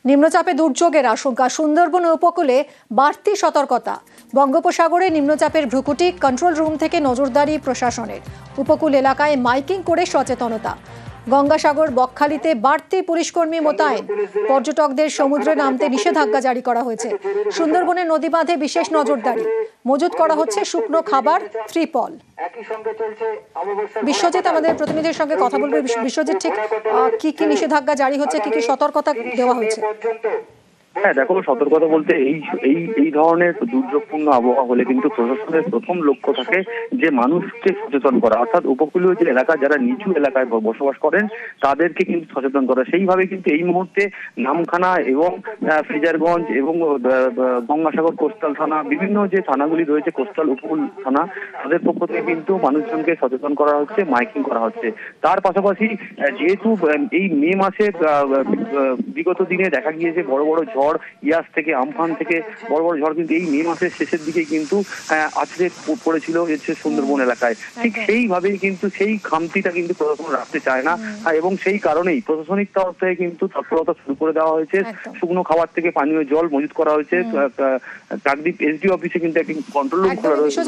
নিম্নচাপে দুর্যোগের আশঙ্কা, সুন্দরবন উপকূলে বাড়তি সতর্কতা। বঙ্গোপসাগরে নিম্নচাপের ভ্রুকুটি, কন্ট্রোল রুম থেকে নজরদারি প্রশাসনের। উপকূল এলাকায় মাইকিং করে সচেতনতা। গঙ্গাসাগর বকখালিতে বাড়তি পুলিশকর্মী মোতায়েন। পর্যটকদের সমুদ্রে নামতে নিষেধাজ্ঞা জারি করা হয়েছে। সুন্দরবনের নদী বাঁধে বিশেষ নজরদারি। মজুত করা হচ্ছে শুকনো খাবার, ত্রিপল। বিশ্বজিৎ আমাদের প্রতিনিধির সঙ্গে কথা বলবে। বিশ্বজিৎ, ঠিক কি কি নিষেধাজ্ঞা জারি হচ্ছে, কি কি সতর্কতা দেওয়া হয়েছে? হ্যাঁ দেখো, সতর্কতা বলতে এই ধরনের দুর্যোগপূর্ণ আবহাওয়া হলে কিন্তু প্রশাসনের প্রথম লক্ষ্য থাকে যে মানুষকে সচেতন করা, অর্থাৎ উপকূলীয় যে এলাকা, যারা নিচু এলাকায় বসবাস করেন তাদেরকে কিন্তু সচেতন করা। সেইভাবে কিন্তু এই মুহূর্তে নামখানা এবং ফ্রেজারগঞ্জ এবং গঙ্গাসাগর কোস্টাল থানা, বিভিন্ন যে থানাগুলি রয়েছে, কোস্টাল উপকূল থানা, তাদের পক্ষ থেকে কিন্তু মানুষজনকে সচেতন করা হচ্ছে, মাইকিং করা হচ্ছে। তার পাশাপাশি যেহেতু এই মে মাসে বিগত দিনে দেখা গিয়েছে বড় বড় ঝড়, ইয়াস থেকে আমফান থেকে বড় বড় ঝড় কিন্তু এই মে মাসের শেষের দিকে কিন্তু আছড়ে পড়েছিল সুন্দরবন এলাকায়। ঠিক সেইভাবেই কিন্তু সেই খামতিটা কিন্তু প্রশাসন রাখতে চায় না, এবং সেই কারণেই প্রশাসনিক তরফ থেকে কিন্তু তৎপরতা শুরু করে দেওয়া হয়েছে। শুকনো খাবার থেকে পানীয় জল মজুত করা হয়েছে। কাকদ্বীপ এসডি অফিসে কিন্তু একটি কন্ট্রোল রুম খোলা রয়েছে।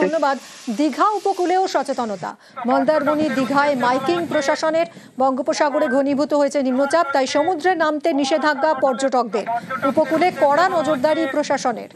ধন্যবাদ। দীঘা উপকূলেও সচেতনতা। মন্দারমণি, দীঘায় মাইকিং প্রশাসনের। বঙ্গোপসাগরে ঘনীভূত হয়েছে নিম্নচাপ, তাই সমুদ্রে নামতে নিষেধাজ্ঞা পর্যটকদের। উপকূলে কড়া নজরদারি প্রশাসনের।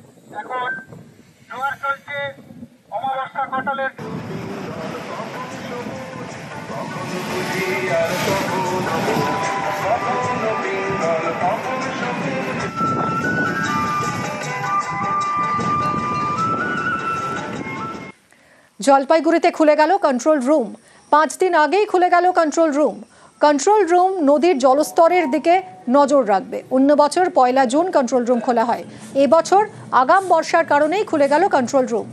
জলপাইগুড়িতে খুলে গেল কন্ট্রোল রুম। 5 দিন আগেই খুলে গেল কন্ট্রোল রুম। কন্ট্রোল রুম নদীর জলস্তরের দিকে নজর রাখবে। অন্য বছর 1 জুন কন্ট্রোল রুম খোলা হয়। এবছর আগাম বর্ষার কারণেই খুলে গেল কন্ট্রোল রুম।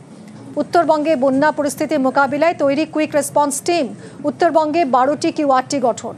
উত্তরবঙ্গে বন্যা পরিস্থিতি মোকাবিলায় তৈরি কুইক রেসপন্স টিম। উত্তরবঙ্গে 12টি কিউআরটি গঠন।